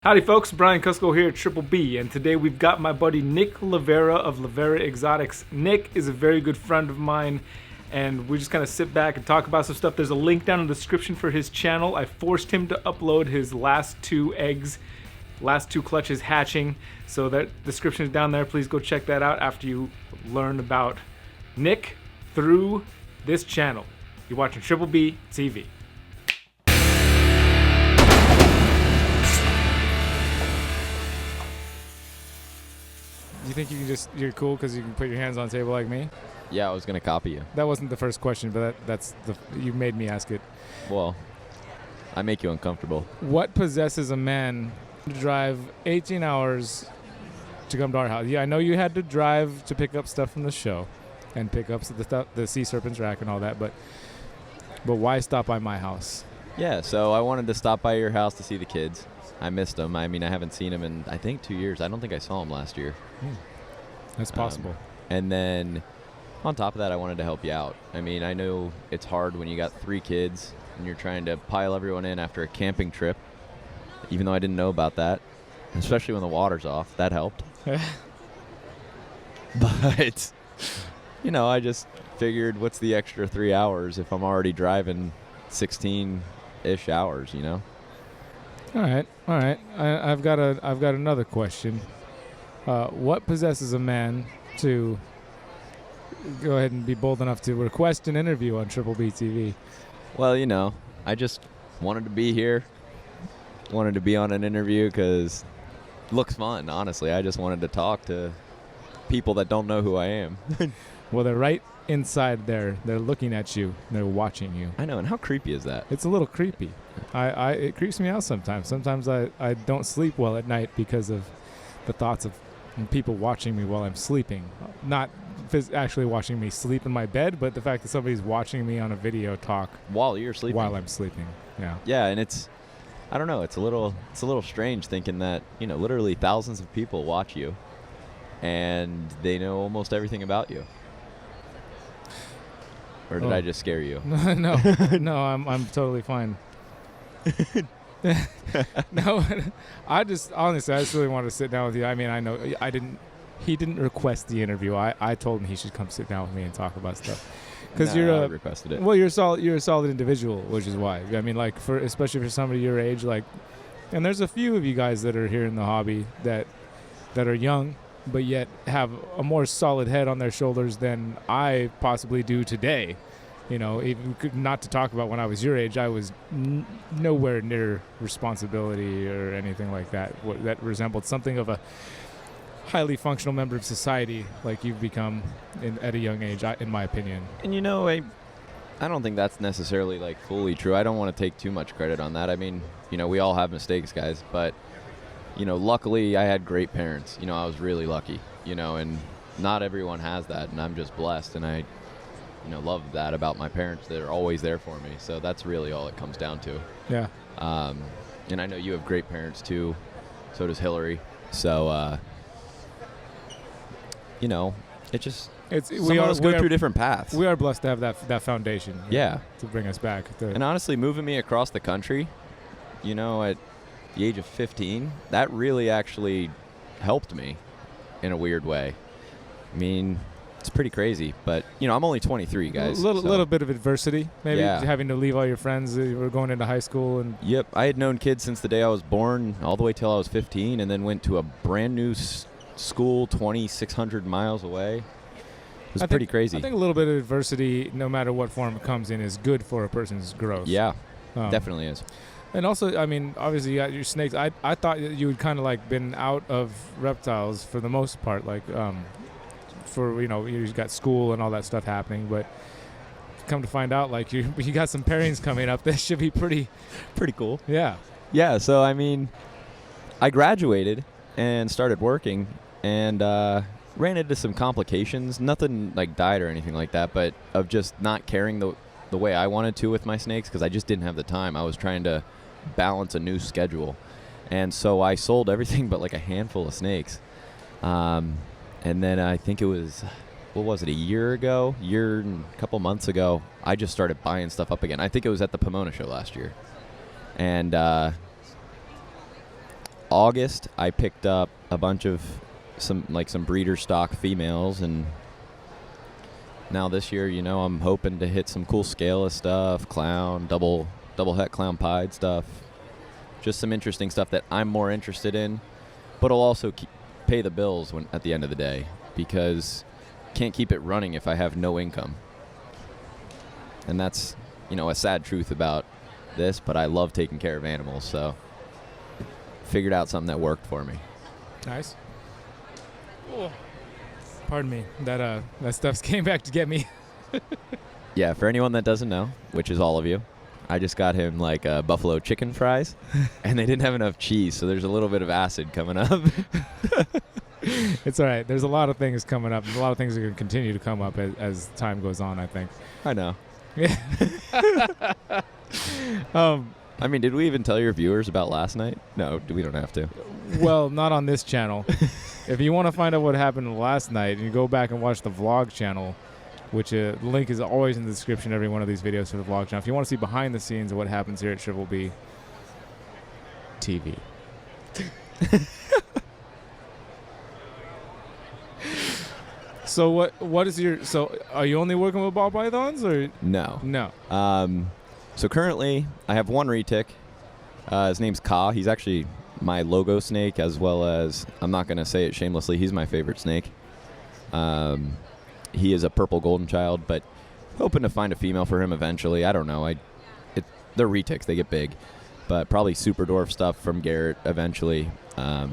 Howdy folks, Brian Cusco here at Triple B, and today we've got my buddy Nick Lovera of Lovera Exotics. Nick is a very good friend of mine, and we just kind of sit back and talk about some stuff. There's a link down in the description for his channel. I forced him to upload his last two eggs, last two clutches hatching, so that description is down there. Please go check that out after you learn about Nick through this channel. You're watching Triple B TV. You think you're cool because you can put your hands on the table like me? Yeah, I was gonna copy you. That wasn't the first question, but you made me ask it. Well, I make you uncomfortable. What possesses a man to drive 18 hours to come to our house? Yeah, I know you had to drive to pick up stuff from the show and pick up the sea serpent's rack and all that, but why stop by my house? Yeah, so I wanted to stop by your house to see the kids. I missed them. I mean, I haven't seen them in, I think, 2 years. I don't think I saw them last year. That's possible. And then on top of that, I wanted to help you out. I mean, I know it's hard when you got 3 kids and you're trying to pile everyone in after a camping trip, even though I didn't know about that, especially when the water's off. That helped. But, you know, I just figured what's the extra 3 hours if I'm already driving 16-ish hours, you know? All right. I've got another question. What possesses a man to go ahead and be bold enough to request an interview on Triple B TV? Well, you know, I just wanted to be here. Wanted to be on an interview because it looks fun, honestly. I just wanted to talk to people that don't know who I am. Well, they're right inside there. They're looking at you. They're watching you. I know, and how creepy is that? It's a little creepy. It creeps me out sometimes. Sometimes I don't sleep well at night because of the thoughts of people watching me while I'm sleeping. Not actually watching me sleep in my bed, but the fact that somebody's watching me on a video talk while you're sleeping. While I'm sleeping. Yeah. Yeah, and I don't know, it's a little strange thinking that, you know, literally thousands of people watch you and they know almost everything about you. Or did I just scare you? No, I'm totally fine. No, I just really wanted to sit down with you. I mean, I know he didn't request the interview. I told him he should come sit down with me and talk about stuff. Because I requested it. Well, you're a solid individual, which is why. I mean, like especially for somebody your age, like, and there's a few of you guys that are here in the hobby that are young, but yet have a more solid head on their shoulders than I possibly do today. You know, even not to talk about when I was your age, I was nowhere near responsibility or anything like that. That resembled something of a highly functional member of society, like you've become at a young age, in my opinion. And you know, I don't think that's necessarily like fully true. I don't want to take too much credit on that. I mean, you know, we all have mistakes, guys, but you know, luckily I had great parents. You know, I was really lucky. You know, and not everyone has that, and I'm just blessed, and I love that about my parents. They're always there for me. So that's really all it comes down to. Yeah. And I know you have great parents too. So does Hillary. So, you know, we all go through different paths. We are blessed to have that foundation. Yeah. To bring us back. And honestly, moving me across the country, you know, at the age of 15, that really actually helped me in a weird way. I mean, it's pretty crazy, but, you know, I'm only 23, guys. Little bit of adversity, maybe, yeah. Having to leave all your friends. You were going into high school. And Yep. I had known kids since the day I was born all the way till I was 15, and then went to a brand new school 2,600 miles away. It was pretty crazy. I think a little bit of adversity, no matter what form it comes in, is good for a person's growth. Yeah, definitely is. And also, I mean, obviously you got your snakes. I thought you had kind of like been out of reptiles for the most part, like for, you know, you've got school and all that stuff happening, but come to find out, like, you got some pairings coming up that should be pretty cool. Yeah. Yeah, so I mean, I graduated and started working and ran into some complications. Nothing like died or anything like that, but of just not caring the way I wanted to with my snakes, because I just didn't have the time. I was trying to balance a new schedule, and so I sold everything but like a handful of snakes. And then I think it was, a year and a couple months ago, I just started buying stuff up again. I think it was at the Pomona show last year. And August, I picked up a bunch of some breeder stock females, and now this year, I'm hoping to hit some cool scala stuff, clown, double het clown pied stuff. Just some interesting stuff that I'm more interested in, but it'll also pay the bills at the end of the day, because can't keep it running if I have no income. And that's, a sad truth about this, but I love taking care of animals, so figured out something that worked for me. Nice. Oh. Pardon me. That stuff came back to get me. Yeah, for anyone that doesn't know, which is all of you, I just got him buffalo chicken fries, and they didn't have enough cheese, so there's a little bit of acid coming up. It's all right. There's a lot of things coming up. There's a lot of things that are going to continue to come up as time goes on, I think. I know. Yeah. Did we even tell your viewers about last night? No, we don't have to. Well, not on this channel. If you want to find out what happened last night, you go back and watch the vlog channel, which the link is always in the description of every one of these videos for the vlog channel. If you want to see behind the scenes of what happens here at Triple B TV. So what is are you only working with ball pythons or? No. No. So currently I have one retic. His name's Ka. He's actually my logo snake, as well as, I'm not going to say it shamelessly, he's my favorite snake. He is a purple golden child, but hoping to find a female for him eventually. I don't know. They're retics. They get big. But probably super dwarf stuff from Garrett eventually. I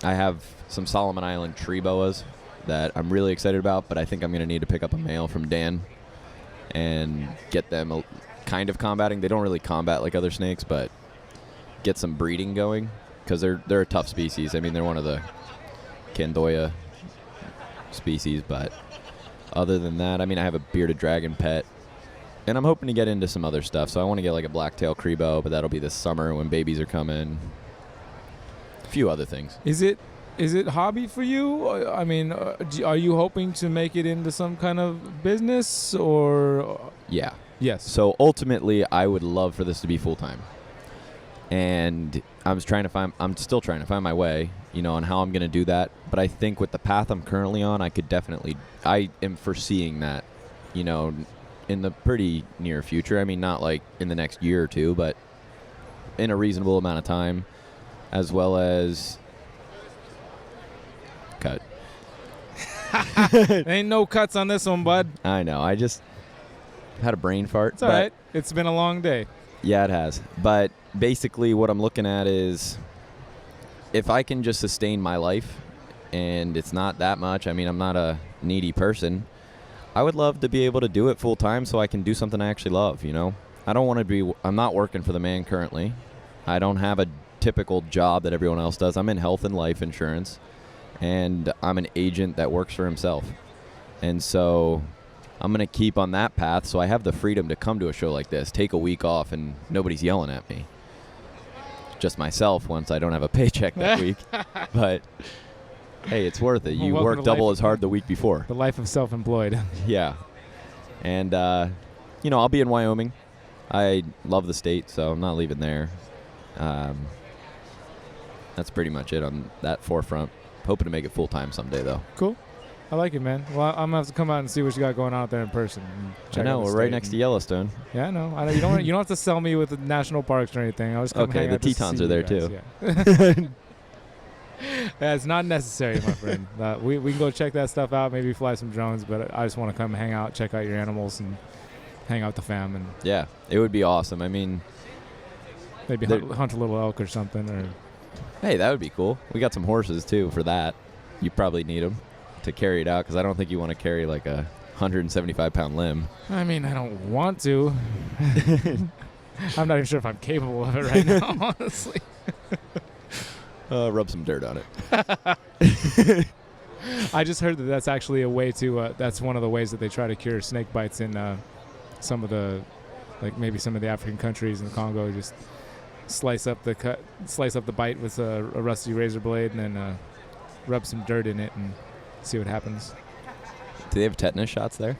have some Solomon Island tree boas that I'm really excited about, but I think I'm going to need to pick up a male from Dan and get them kind of combating. They don't really combat like other snakes, but get some breeding going, because they're a tough species. They're one of the Candoya species, but other than that, I have a bearded dragon pet, and I'm hoping to get into some other stuff. So I want to get like a blacktail crebo, but that'll be this summer when babies are coming. A few other things. Is it hobby for you? Are you hoping to make it into some kind of business or? Yeah. Yes. So ultimately, I would love for this to be full time, and I'm still trying to find my way, on how I'm going to do that. But I think with the path I'm currently on, I am foreseeing that, in the pretty near future. Not like in the next year or two, but in a reasonable amount of time, as well as cut. Ain't no cuts on this one, bud. I know. I just had a brain fart. It's all right. It's been a long day. Yeah, it has. But basically what I'm looking at is, if I can just sustain my life, and it's not that much, I'm not a needy person, I would love to be able to do it full time so I can do something I actually love, I don't want to I'm not working for the man currently. I don't have a typical job that everyone else does. I'm in health and life insurance, and I'm an agent that works for himself. And so I'm going to keep on that path, so I have the freedom to come to a show like this, take a week off, and nobody's yelling at me. Just myself once I don't have a paycheck that week. But hey, it's worth it. You work double as hard the week before. The life of self-employed. Yeah. And, I'll be in Wyoming. I love the state, so I'm not leaving there. That's pretty much it on that forefront. Hoping to make it full-time someday, though. Cool. I like it, man. Well, I'm going to have to come out and see what you got going on out there in person. I know. We're right next to Yellowstone. Yeah, I know. You don't have to sell me with the national parks or anything. I'll just come hang out. Okay, the Tetons are there, too. Yeah. Yeah, it's not necessary, my friend. We can go check that stuff out, maybe fly some drones, but I just want to come hang out, check out your animals, and hang out with the fam. And yeah, it would be awesome. Maybe hunt a little elk or something. Or hey, that would be cool. We got some horses, too, for that. You probably need them to carry it out, because I don't think you want to carry like a 175-pound limb. I don't want to. I'm not even sure if I'm capable of it right now, honestly. Rub some dirt on it. I just heard that that's actually a way to, that's one of the ways that they try to cure snake bites in some of the, maybe some of the African countries in the Congo. Just slice up the bite with a rusty razor blade, and then rub some dirt in it and see what happens. Do they have tetanus shots there?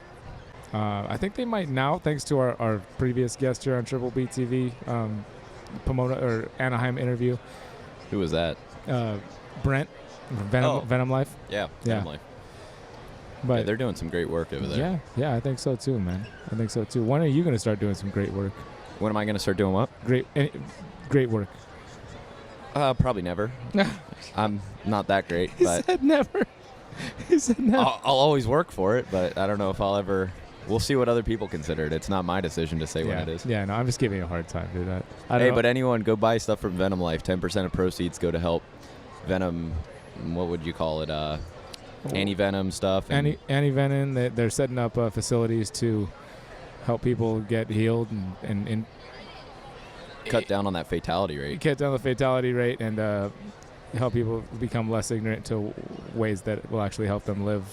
I think they might now, thanks to our previous guest here on Triple B TV, Pomona or Anaheim interview. Who was that? Brent, Venom Life. Yeah. Yeah. Family. But Yeah, they're doing some great work over there. Yeah, I think so too, man. I think so too. When are you going to start doing some great work? When am I going to start doing what? Great work. Probably never. I'm not that great, He but said never. He said never. I'll always work for it, but I don't know if I'll ever. We'll see what other people consider it. It's not my decision to say when it is. Yeah, no, I'm just giving you a hard time, dude. I don't Hey, know. but anyone, go buy stuff from Venom Life. 10% of proceeds go to help Venom. What would you call it? Anti-venom stuff. Anti-venom. They're setting up facilities to help people get healed and cut down on that fatality rate. Cut down the fatality rate and help people become less ignorant to ways that will actually help them live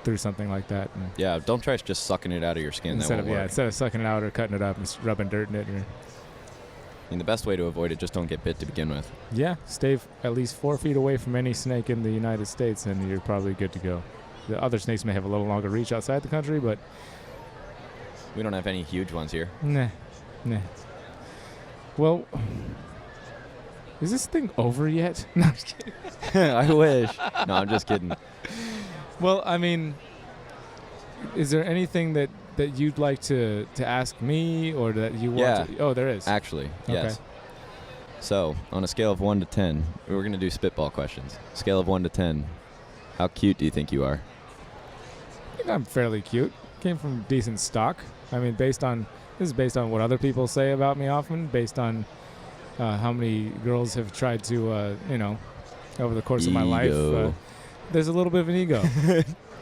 through something like that. And Yeah, don't try just sucking it out of your skin. instead of sucking it out or cutting it up and rubbing dirt in it. I mean, the best way to avoid it, just don't get bit to begin with. Yeah, stay at least 4 feet away from any snake in the United States, and you're probably good to go. The other snakes may have a little longer reach outside the country, but We don't have any huge ones here. nah. Well, is this thing over yet? No, I'm just kidding. I wish. No, I'm just kidding. Well, I mean, is there anything that you'd like to ask me or that you want to? Oh, there is. Actually, Okay. yes. So, on a scale of 1 to 10, we're going to do spitball questions. Scale of 1 to 10, how cute do you think you are? I think I'm fairly cute. Came from decent stock. I mean, this is based on what other people say about me often, based on how many girls have tried to, over the course of my life. Ego. There's a little bit of an ego.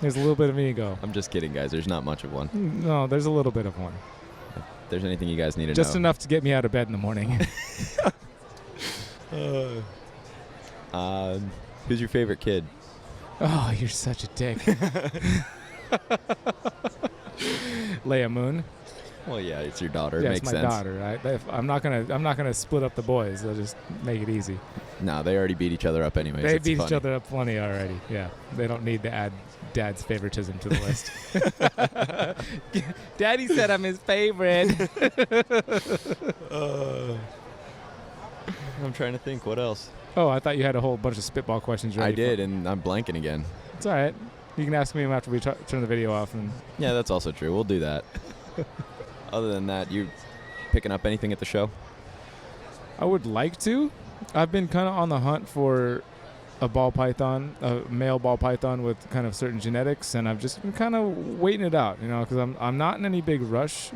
There's a little bit of an ego. I'm just kidding, guys. There's not much of one. No, there's a little bit of one. If there's anything you guys need to know. Just enough to get me out of bed in the morning. Who's your favorite kid? Oh, you're such a dick. Leia Moon. Well, yeah, it's your daughter. Yeah, Makes it's my sense. daughter. Right? I'm not gonna split up the boys. I'll just make it easy. No, they already beat each other up anyways. They It's beat funny. each other up plenty already. Yeah, they don't need to add Dad's favoritism to the list. Daddy said I'm his favorite. I'm trying to think. What else? Oh, I thought you had a whole bunch of spitball questions ready. I did, and I'm blanking again. It's all right. You can ask me after we turn the video off. And Yeah, that's also true. We'll do that. Other than that, you picking up anything at the show? I would like to. I've been kind of on the hunt for a ball python, a male ball python with kind of certain genetics, and I've just been kind of waiting it out, because I'm not in any big rush.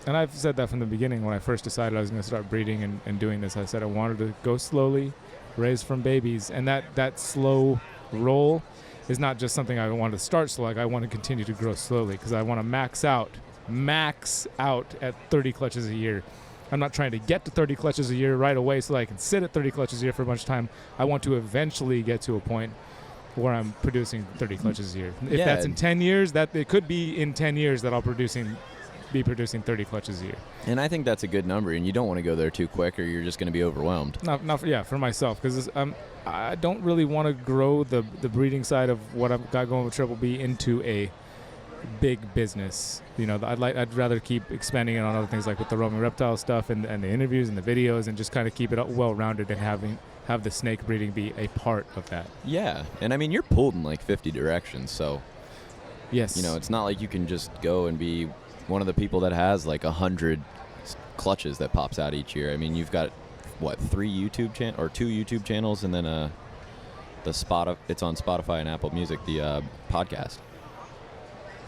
And I've said that from the beginning when I first decided I was going to start breeding and doing this. I said I wanted to go slowly, raise from babies, and that slow roll is not just something I want to start slow. I want to continue to grow slowly because I want to max out at 30 clutches a year. I'm not trying to get to 30 clutches a year right away so that I can sit at 30 clutches a year for a bunch of time. I want to eventually get to a point where I'm producing 30 clutches a year. If that's in 10 years, that it could be in 10 years that I'll be producing 30 clutches a year. And I think that's a good number, and you don't want to go there too quick or you're just going to be overwhelmed. For myself, because I don't really want to grow the breeding side of what I've got going with Triple B into a big business. I'd rather keep expanding it on other things like with the roaming reptile stuff and the interviews and the videos and just kind of keep it well-rounded and have the snake breeding be a part of that. Yeah, and I mean, you're pulled in like 50 directions, so yes, it's not like you can just go and be one of the people that has like 100 clutches that pops out each year. I mean, you've got two YouTube channels, and then it's on Spotify and Apple Music, the podcast.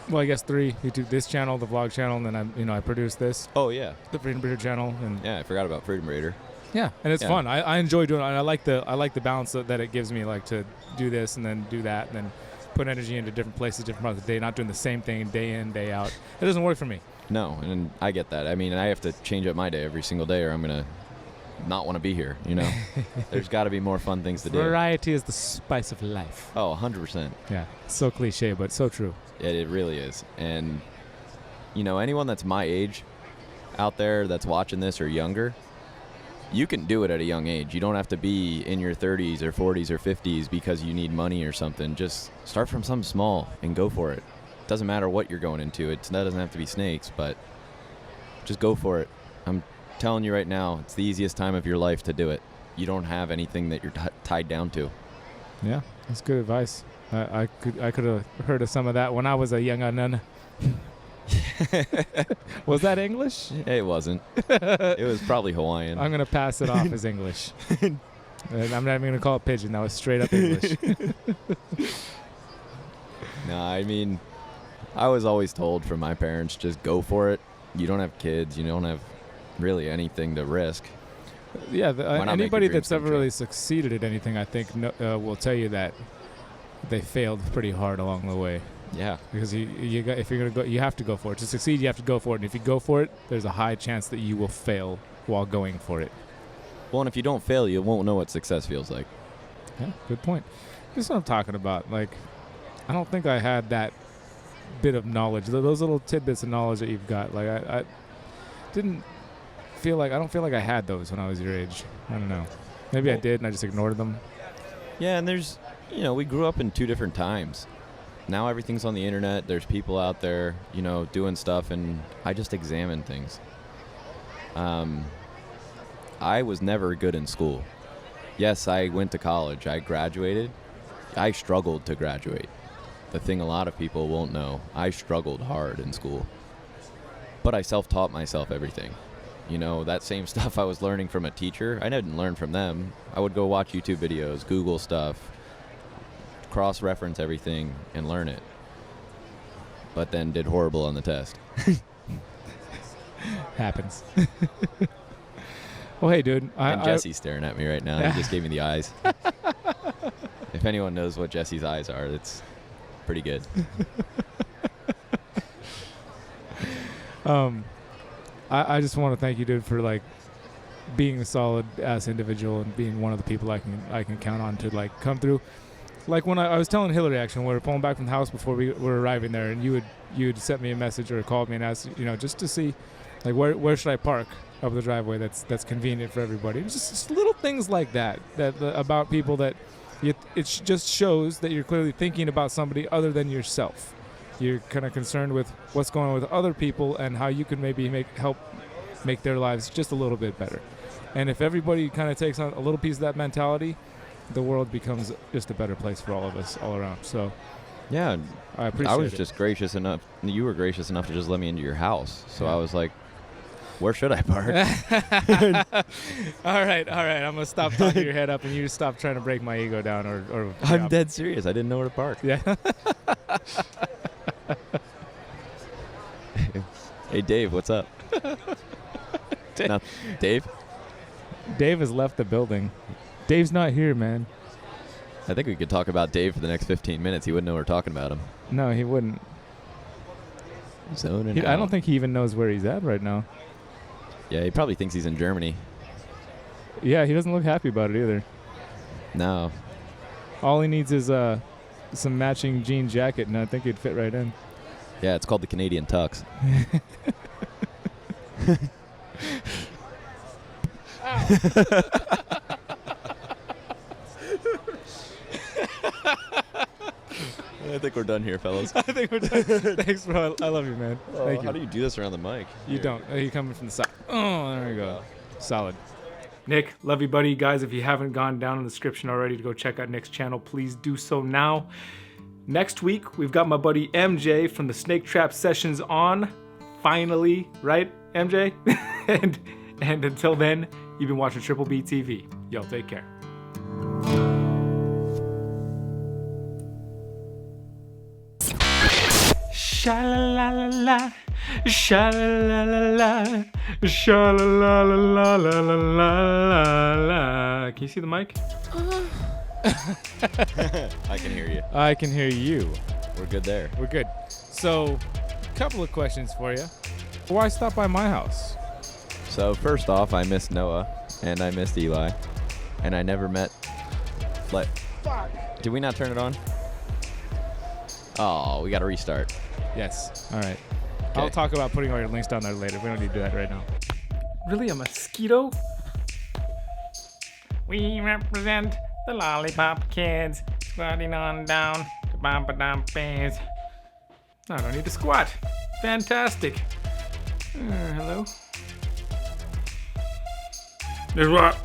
Well, I guess 3. YouTube, this channel, the vlog channel, and then I produce this. Oh yeah, the Freedom Breeder channel, and yeah, I forgot about Freedom Breeder. Yeah, and it's fun. I enjoy doing it. And I like the balance that it gives me, like to do this and then do that, and then put energy into different places, different parts of the day, not doing the same thing day in, day out. It doesn't work for me. No, and I get that. I mean, I have to change up my day every single day, or I'm gonna not want to be here. There's got to be more fun things to do. Variety is the spice of life. Oh, 100%. Yeah, so cliche, but so true. It really is. And anyone that's my age out there that's watching this or younger, you can do it at a young age. You don't have to be in your 30s or 40s or 50s because you need money or something. Just start from something small and go for it. Doesn't matter what you're going into. That doesn't have to be snakes, but just go for it. I'm telling you right now, it's the easiest time of your life to do it. you don't have anything that you're tied down to. Yeah, that's good advice. I could have heard of some of that when I was a young nun. Was that English? It wasn't. It was probably Hawaiian. I'm gonna pass it off as English. And I'm not even gonna call it pigeon. That was straight up English. No, I mean, I was always told from my parents, just go for it. You don't have kids. You don't have really anything to risk. Yeah, anybody that's ever true? really succeeded at anything, I think, will tell you that they failed pretty hard along the way. Yeah. Because if you're gonna go, you have to go for it. To succeed, you have to go for it. And if you go for it, there's a high chance that you will fail while going for it. Well, and if you don't fail, you won't know what success feels like. Yeah, good point. That's what I'm talking about. Like, I don't think I had that bit of knowledge, those little tidbits of knowledge that you've got. Like, I don't feel like I had those when I was your age. I don't know. Maybe I did and I just ignored them. Yeah, and there's, we grew up in two different times. Now everything's on the internet. There's people out there, doing stuff, and I just examine things. I was never good in school. Yes, I went to college. I graduated. I struggled to graduate. The thing a lot of people won't know, I struggled hard in school. But I self-taught myself everything. That same stuff I was learning from a teacher, I didn't learn from them. I would go watch YouTube videos, Google stuff, cross-reference everything, and learn it. But then did horrible on the test. Happens. Well, hey, dude. And Jesse's staring at me right now. He just gave me the eyes. If anyone knows what Jesse's eyes are, it's pretty good. I just want to thank you, dude, for being a solid ass individual and being one of the people I can count on to come through. Like when I was telling Hillary, actually, when we were pulling back from the house before we were arriving there, and you had sent me a message or called me and asked, just to see where should I park up the driveway that's convenient for everybody. It's just little things like that about people that it just shows that you're clearly thinking about somebody other than yourself. You're kind of concerned with what's going on with other people and how you can maybe help make their lives just a little bit better. And if everybody kind of takes on a little piece of that mentality, the world becomes just a better place for all of us all around. So yeah, I appreciate it. I was just gracious enough. You were gracious enough to just let me into your house. So I was like, where should I park? All right. I'm going to stop talking your head up and you stop trying to break my ego down or I'm dead serious. I didn't know where to park. Yeah. Hey, Dave, what's up? Dave? Dave has left the building. Dave's not here, man. I think we could talk about Dave for the next 15 minutes. He wouldn't know we're talking about him. No, he wouldn't. Zoning out. I don't think he even knows where he's at right now. Yeah, he probably thinks he's in Germany. Yeah, he doesn't look happy about it either. No. All he needs is some matching jean jacket, and I think he'd fit right in. Yeah, it's called the Canadian Tux. I think we're done here, fellas. I think we're done. Thanks, bro. I love you, man. Thank you. How do you do this around the mic? You don't. You're coming from the side. Oh, there we go. Solid. Nick, love you, buddy. Guys, if you haven't gone down in the description already to go check out Nick's channel, please do so now. Next week, we've got my buddy MJ from the Snake Trap Sessions on. Finally, right, MJ? and until then, you've been watching Triple B TV. Y'all take care. Sha-la-la-la-la, sha-la-la-la-la, sha-la-la-la-la-la-la-la. Can you see the mic? I can hear you. I can hear you. We're good there. We're good. So, a couple of questions for you. Why stop by my house? So, first off, I missed Noah, and I missed Eli, and I never met... Fuck. Did we not turn it on? Oh, we got to restart. Yes. All right. Okay. I'll talk about putting all your links down there later. We don't need to do that right now. Really? A mosquito? We represent the Lollipop Kids, squatting on down to Bamba Bands. I don't need to squat. Fantastic. Hello? There's what?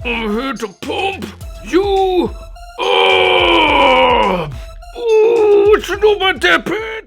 I'm here to pump you up. Ooh, what you know about that, Pete?